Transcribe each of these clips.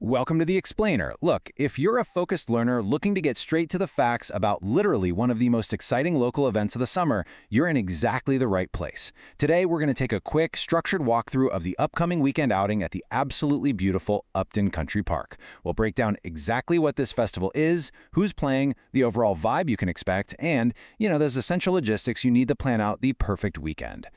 Welcome to The Explainer. Look, if you're a focused learner looking to get straight to the facts about literally one of the most exciting local events of the summer, you're in exactly the right place. Today, we're going to take a quick, structured walkthrough of the upcoming weekend outing at the absolutely beautiful Upton Country Park. We'll break down exactly what this festival is, who's playing, the overall vibe you can expect, and, those essential logistics you need to plan out the perfect weekend.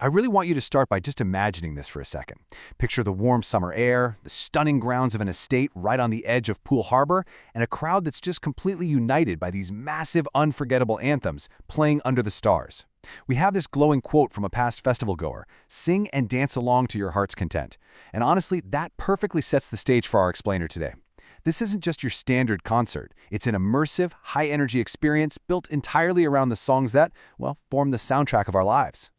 I really want you to start by just imagining this for a second. Picture the warm summer air, the stunning grounds of an estate right on the edge of Poole Harbor, and a crowd that's just completely united by these massive, unforgettable anthems playing under the stars. We have this glowing quote from a past festival goer: "Sing and dance along to your heart's content." And honestly, that perfectly sets the stage for our explainer today. This isn't just your standard concert. It's an immersive, high-energy experience built entirely around the songs that, form the soundtrack of our lives.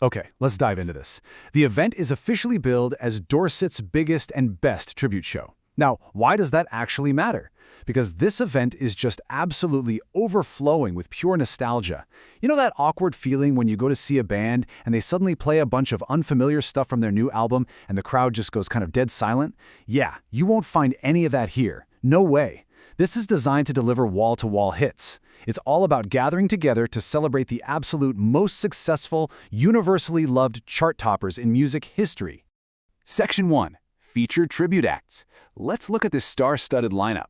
Okay, let's dive into this. The event is officially billed as Dorset's biggest and best tribute show. Now, why does that actually matter? Because this event is just absolutely overflowing with pure nostalgia. You know that awkward feeling when you go to see a band and they suddenly play a bunch of unfamiliar stuff from their new album and the crowd just goes kind of dead silent? Yeah, you won't find any of that here. No way. This is designed to deliver wall-to-wall hits. It's all about gathering together to celebrate the absolute most successful, universally loved chart toppers in music history. Section 1. Featured Tribute Acts. Let's look at this star-studded lineup.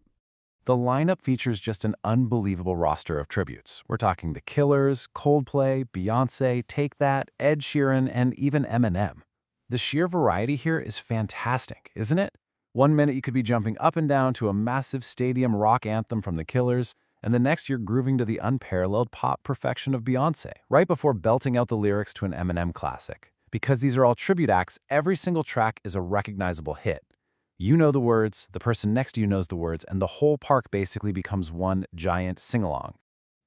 The lineup features just an unbelievable roster of tributes. We're talking The Killers, Coldplay, Beyoncé, Take That, Ed Sheeran, and even Eminem. The sheer variety here is fantastic, isn't it? One minute you could be jumping up and down to a massive stadium rock anthem from The Killers, and the next you're grooving to the unparalleled pop perfection of Beyoncé, right before belting out the lyrics to an Eminem classic. Because these are all tribute acts, every single track is a recognizable hit. You know the words, the person next to you knows the words, and the whole park basically becomes one giant sing-along.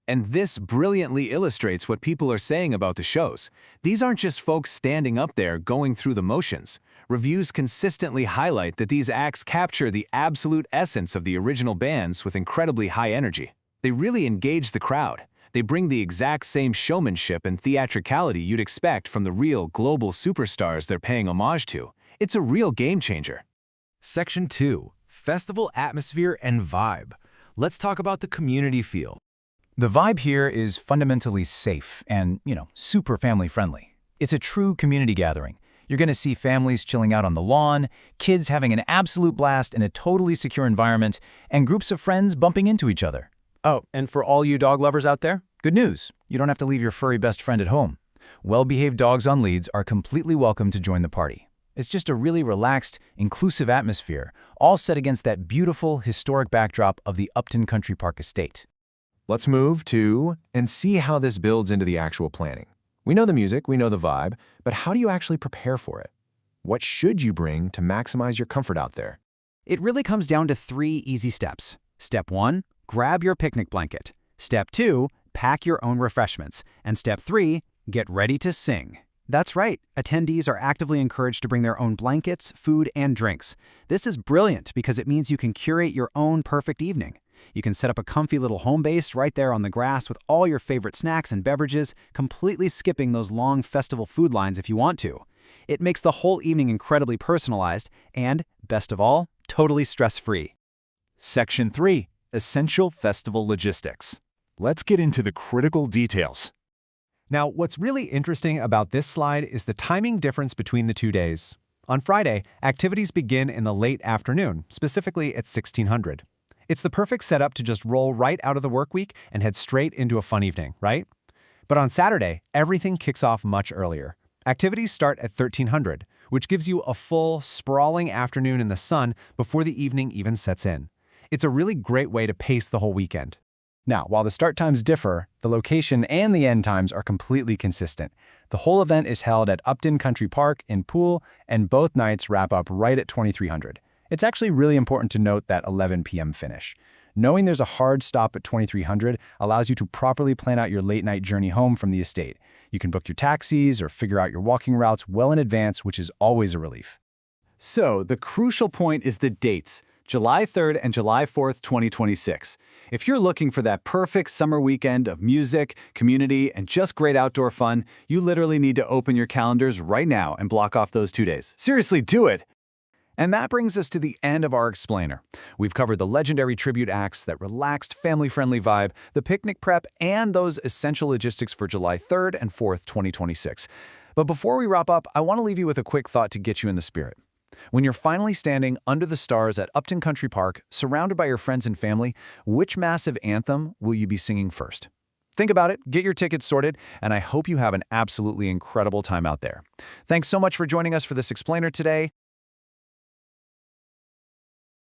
And this brilliantly illustrates what people are saying about the shows. These aren't just folks standing up there going through the motions. Reviews consistently highlight that these acts capture the absolute essence of the original bands with incredibly high energy. They really engage the crowd. They bring the exact same showmanship and theatricality you'd expect from the real global superstars they're paying homage to. It's a real game changer. Section 2. Festival Atmosphere and Vibe. Let's talk about the community feel. The vibe here is fundamentally safe and, super family-friendly. It's a true community gathering. You're going to see families chilling out on the lawn, kids having an absolute blast in a totally secure environment, and groups of friends bumping into each other. Oh, and for all you dog lovers out there? Good news, you don't have to leave your furry best friend at home. Well-behaved dogs on leads are completely welcome to join the party. It's just a really relaxed, inclusive atmosphere, all set against that beautiful, historic backdrop of the Upton Country Park estate. Let's move to and see how this builds into the actual planning. We know the music, we know the vibe, but how do you actually prepare for it? What should you bring to maximize your comfort out there? It really comes down to 3 easy steps. Step 1, grab your picnic blanket. Step 2, pack your own refreshments. And Step 3, get ready to sing. That's right, attendees are actively encouraged to bring their own blankets, food, and drinks. This is brilliant because it means you can curate your own perfect evening. You can set up a comfy little home base right there on the grass with all your favorite snacks and beverages, completely skipping those long festival food lines if you want to. It makes the whole evening incredibly personalized and, best of all, totally stress-free. Section 3. Essential Festival Logistics. Let's get into the critical details. Now, what's really interesting about this slide is the timing difference between the 2 days. On Friday, activities begin in the late afternoon, specifically at 1600. It's the perfect setup to just roll right out of the work week and head straight into a fun evening, right? But on Saturday, everything kicks off much earlier. Activities start at 1300, which gives you a full, sprawling afternoon in the sun before the evening even sets in. It's a really great way to pace the whole weekend. Now, while the start times differ, the location and the end times are completely consistent. The whole event is held at Upton Country Park in Poole, and both nights wrap up right at 2300. It's actually really important to note that 11 p.m. finish. Knowing there's a hard stop at 2300 allows you to properly plan out your late-night journey home from the estate. You can book your taxis or figure out your walking routes well in advance, which is always a relief. So, the crucial point is the dates, July 3rd and July 4th, 2026. If you're looking for that perfect summer weekend of music, community, and just great outdoor fun, you literally need to open your calendars right now and block off those 2 days. Seriously, do it! And that brings us to the end of our explainer. We've covered the legendary tribute acts, that relaxed, family-friendly vibe, the picnic prep, and those essential logistics for July 3rd and 4th, 2026. But before we wrap up, I want to leave you with a quick thought to get you in the spirit. When you're finally standing under the stars at Upton Country Park, surrounded by your friends and family, which massive anthem will you be singing first? Think about it, get your tickets sorted, and I hope you have an absolutely incredible time out there. Thanks so much for joining us for this explainer today.